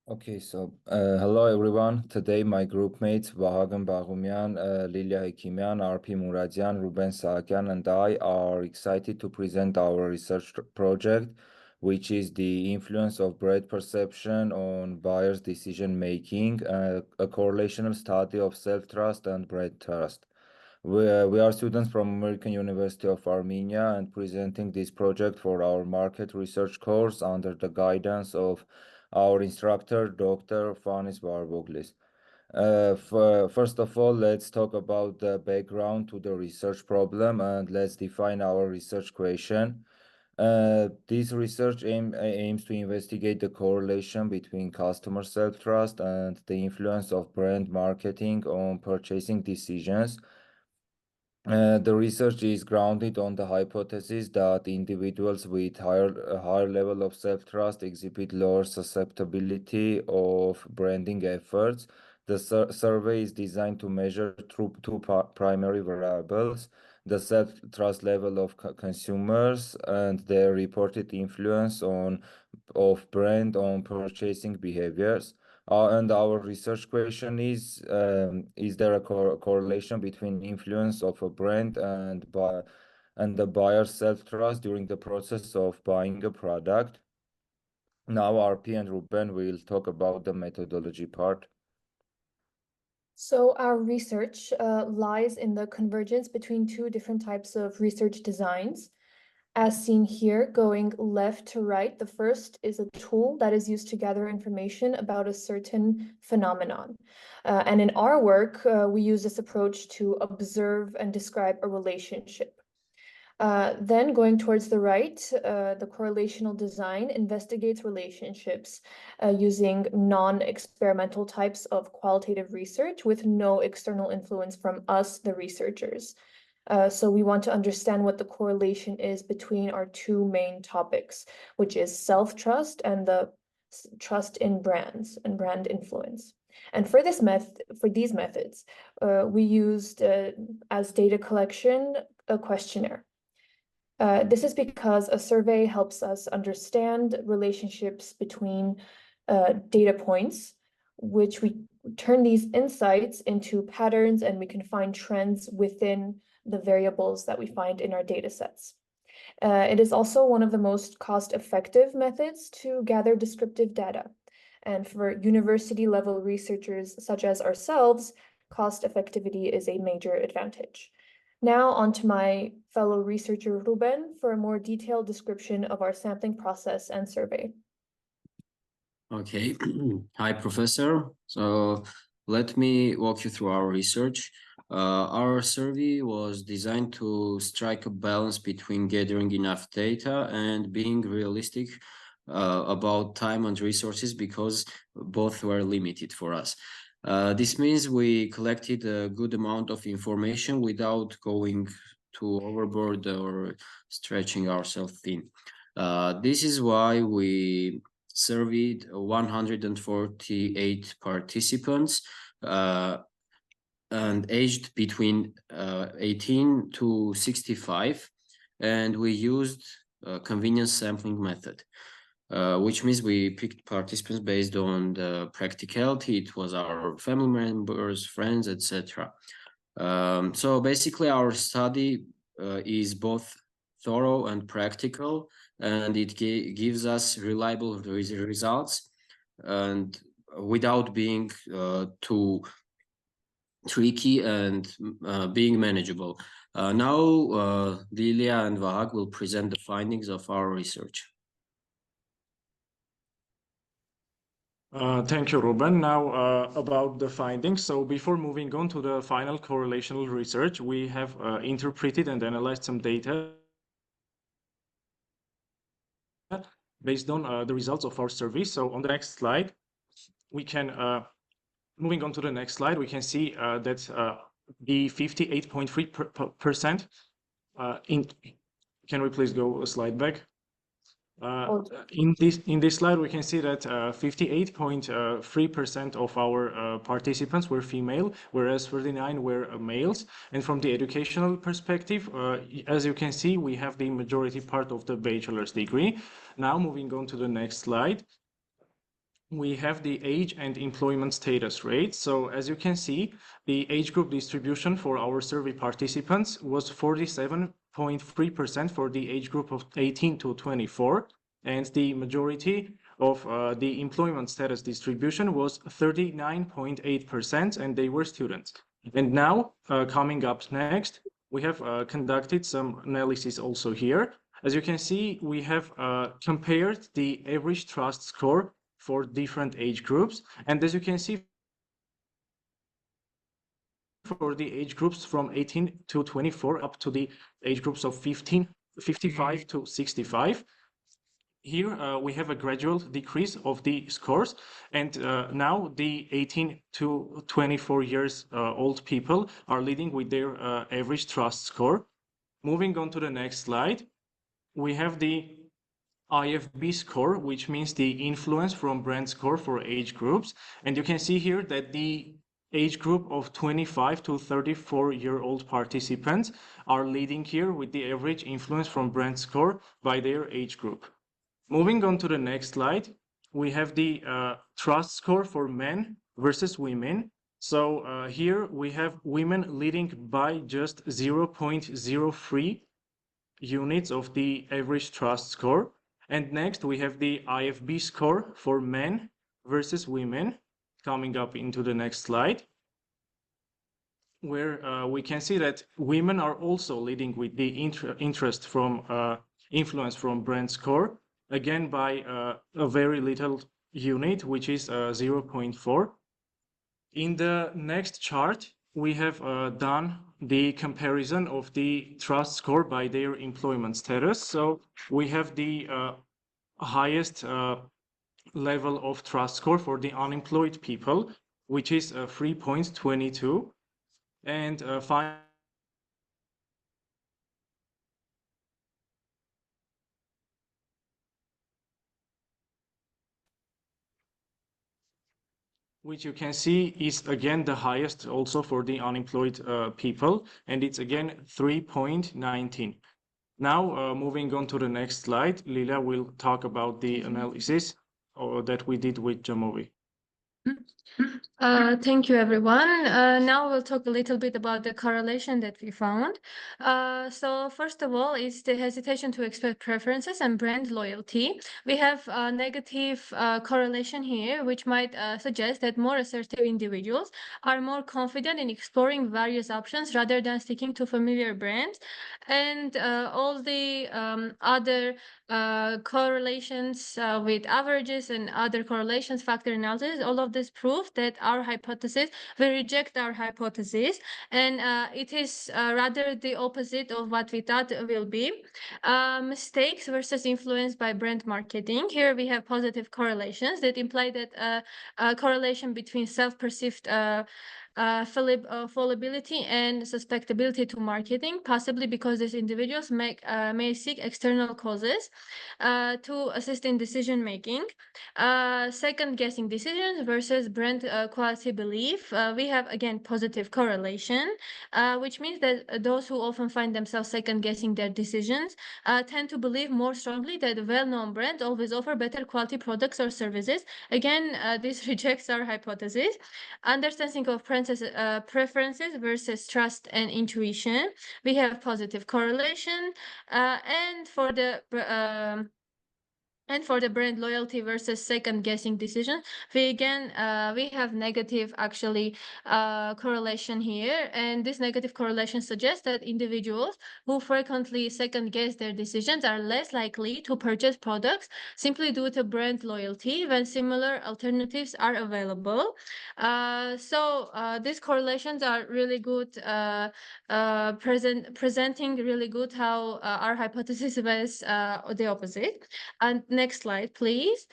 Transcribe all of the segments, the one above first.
Okay, so hello everyone. Today my group mates Vahagan Baghumian, Lilia Hekimian, RP Muradian, Ruben Saakyan, and I are excited to present our research project, which is the influence of brand perception on buyers' decision making, a correlational study of self-trust and brand trust. We are students from American University of Armenia and presenting this project for our market research course under the guidance of our instructor, Dr. Fanis Barboglis. First of all, let's talk about the background to the research problem and let's define our research question. This research aims to investigate the correlation between customer self-trust and the influence of brand marketing on purchasing decisions. The research is grounded on the hypothesis that individuals with a higher level of self-trust exhibit lower susceptibility of branding efforts. The survey is designed to measure two primary variables, the self-trust level of consumers and their reported influence of brand on purchasing behaviors. And our research question is there a correlation between influence of a brand and the buyer's self-trust during the process of buying a product? Now, RP and Ruben will talk about the methodology part. So our research lies in the convergence between two different types of research designs. As seen here, going left to right, the first is a tool that is used to gather information about a certain phenomenon. And in our work, we use this approach to observe and describe a relationship. Then going towards the right, the correlational design investigates relationships using non-experimental types of qualitative research with no external influence from us, the researchers. So we want to understand what the correlation is between our two main topics, which is self-trust and the trust in brands and brand influence. And for these methods, we used as data collection a questionnaire. This is because a survey helps us understand relationships between data points, which we turn these insights into patterns and we can find trends within the variables that we find in our data sets. It is also one of the most cost-effective methods to gather descriptive data. And for university-level researchers such as ourselves, cost effectivity is a major advantage. Now on to my fellow researcher Ruben for a more detailed description of our sampling process and survey. Okay, hi Professor. So let me walk you through our research. Our survey was designed to strike a balance between gathering enough data and being realistic about time and resources because both were limited for us. This means we collected a good amount of information without going too overboard or stretching ourselves thin. This is why we surveyed 148 participants and aged between 18 to 65, and we used a convenience sampling method. Which means we picked participants based on the practicality. It was our family members, friends, etc. So basically our study is both thorough and practical, and it gives us reliable results and without being too tricky and being manageable. Now Lilia and Vahag will present the findings of our research. Thank you, Ruben. Now about the findings. So before moving on to the final correlational research, we have interpreted and analyzed some data based on the results of our survey. So on the next slide, we can, moving on to the next slide, we can see that the 58.3% can we please go a slide back? In this slide, we can see that 58.3% of our participants were female, whereas 39 were males. And from the educational perspective, as you can see, we have the majority part of the bachelor's degree. Now, moving on to the next slide. we have the age and employment status rate. So as you can see, the age group distribution for our survey participants was 47.3% for the age group of 18 to 24, and the majority of the employment status distribution was 39.8%, and they were students. And now, coming up next, we have conducted some analysis also here. As you can see, we have compared the average trust score for different age groups. And as you can see, for the age groups from 18 to 24 up to the age groups of 55 to 65, here we have a gradual decrease of the scores, and now the 18 to 24 years old people are leading with their average trust score. Moving on to the next slide, we have the IFB score, which means the influence from brand score for age groups. And you can see here that the age group of 25 to 34-year-old participants are leading here with the average influence from brand score by their age group. Moving on to the next slide, we have the trust score for men versus women. So here we have women leading by just 0.03 units of the average trust score. And next we have the IFB score for men versus women, coming up into the next slide, where we can see that women are also leading with the interest from influence from brand score, again by a very little unit, which is 0.4. In the next chart, we have done the comparison of the trust score by their employment status. So we have the highest level of trust score for the unemployed people, which is 3.22. And finally, which you can see is again the highest also for the unemployed people, and it's again 3.19. Now, moving on to the next slide, Lilia will talk about the analysis that we did with Jamovi. Thank you, everyone. Now we'll talk a little bit about the correlation that we found. So first of all, is the hesitation to express preferences and brand loyalty. We have a negative correlation here, which might suggest that more assertive individuals are more confident in exploring various options rather than sticking to familiar brands. And all the other correlations with averages and other correlations, factor analysis, all of this prove that our hypothesis, we reject our hypothesis, and it is rather the opposite of what we thought it will be. Mistakes versus influence by brand marketing. Here we have positive correlations that imply that a correlation between self-perceived fallibility and susceptibility to marketing, possibly because these individuals may seek external causes to assist in decision making. Second guessing decisions versus brand quality belief. We have again positive correlation, which means that those who often find themselves second guessing their decisions tend to believe more strongly that well-known brands always offer better quality products or services. Again, this rejects our hypothesis. Understanding of preferences versus trust and intuition. We have positive correlation, and for the brand loyalty versus second guessing decision, we have negative actually correlation here, and this negative correlation suggests that individuals who frequently second guess their decisions are less likely to purchase products simply due to brand loyalty when similar alternatives are available. So these correlations are really good, presenting really good how our hypothesis was the opposite. And next slide, please.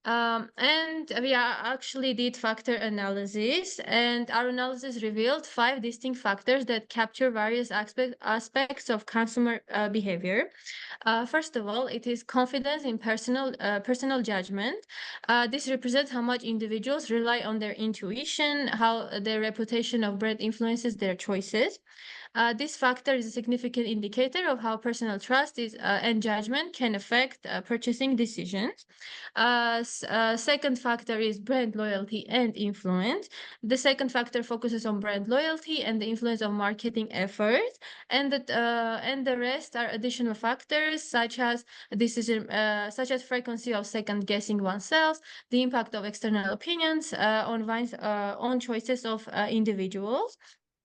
And we actually did factor analysis, and our analysis revealed 5 distinct factors that capture various aspects of consumer behavior. First of all, it is confidence in personal judgment. This represents how much individuals rely on their intuition, how their reputation of brand influences their choices. This factor is a significant indicator of how personal trust is and judgment can affect purchasing decisions. Second factor is brand loyalty and influence. The second factor focuses on brand loyalty and the influence of marketing efforts, and the rest are additional factors such as frequency of second guessing oneself, the impact of external opinions on choices of individuals,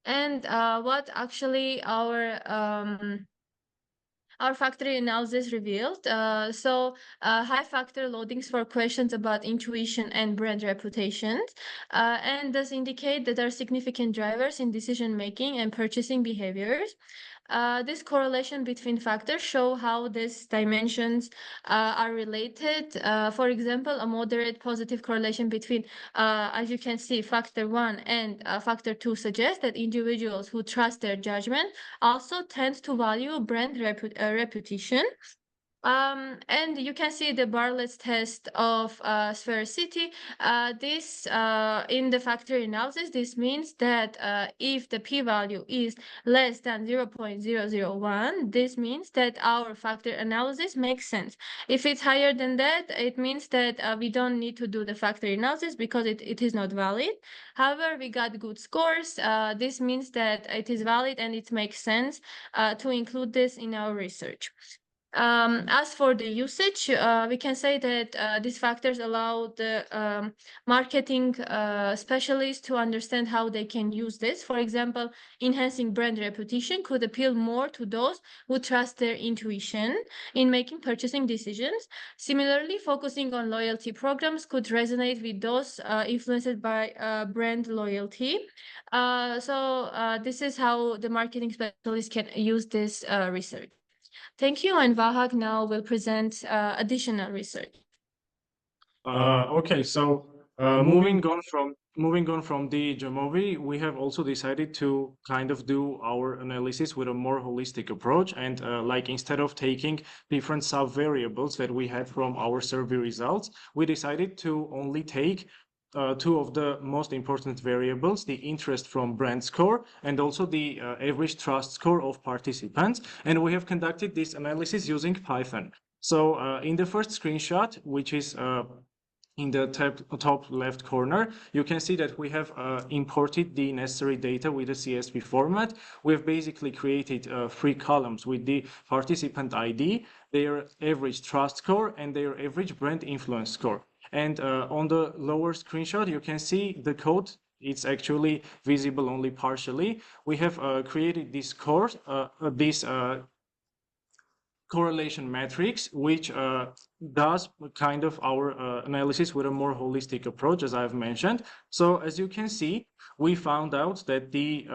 and what actually our factory analysis revealed. High factor loadings for questions about intuition and brand reputations, and thus indicate that there are significant drivers in decision making and purchasing behaviors. This correlation between factors show how these dimensions are related. For example, a moderate positive correlation between, as you can see, factor 1 and factor 2 suggests that individuals who trust their judgment also tend to value brand reputation. And you can see the Bartlett's test of sphericity. This in the factor analysis, this means that if the p-value is less than 0.001, this means that our factor analysis makes sense. If it's higher than that, it means that we don't need to do the factor analysis because it is not valid. However, we got good scores. This means that it is valid and it makes sense to include this in our research. As for the usage, we can say that these factors allow the marketing specialists to understand how they can use this. For example, enhancing brand reputation could appeal more to those who trust their intuition in making purchasing decisions. Similarly, focusing on loyalty programs could resonate with those influenced by brand loyalty. This is how the marketing specialists can use this research. Thank you, and Vahag now will present additional research. Okay, so moving on from the Jamovi, we have also decided to kind of do our analysis with a more holistic approach, and like instead of taking different sub-variables that we had from our survey results, we decided to only take two of the most important variables, the interest from brand score and also the average trust score of participants. And we have conducted this analysis using Python. So in the first screenshot, which is in the top left corner, you can see that we have imported the necessary data with a CSV format. We've basically created 3 columns with the participant ID, their average trust score, and their average brand influence score. And on the lower screenshot, you can see the code. It's actually visible only partially. We have created this correlation matrix, which does kind of our analysis with a more holistic approach, as I've mentioned. So as you can see, we found out that the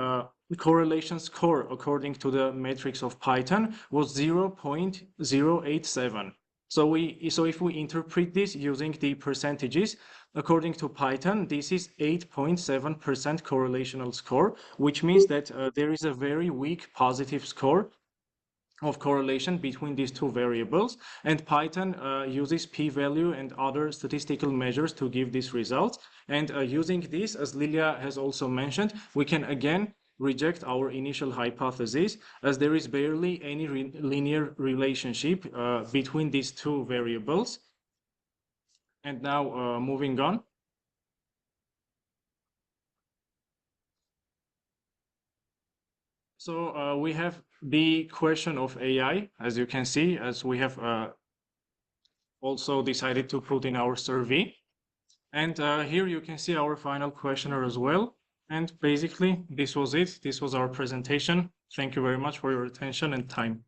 correlation score according to the matrix of Python was 0.087. So if we interpret this using the percentages, according to Python, this is 8.7% correlational score, which means that there is a very weak positive score of correlation between these two variables, and Python uses p-value and other statistical measures to give these results. And using this, as Lilia has also mentioned, we can again reject our initial hypothesis, as there is barely any linear relationship between these two variables. And now moving on. So we have the question of AI, as you can see, as we have also decided to put in our survey. And here you can see our final questionnaire as well. And basically, this was it. This was our presentation. Thank you very much for your attention and time.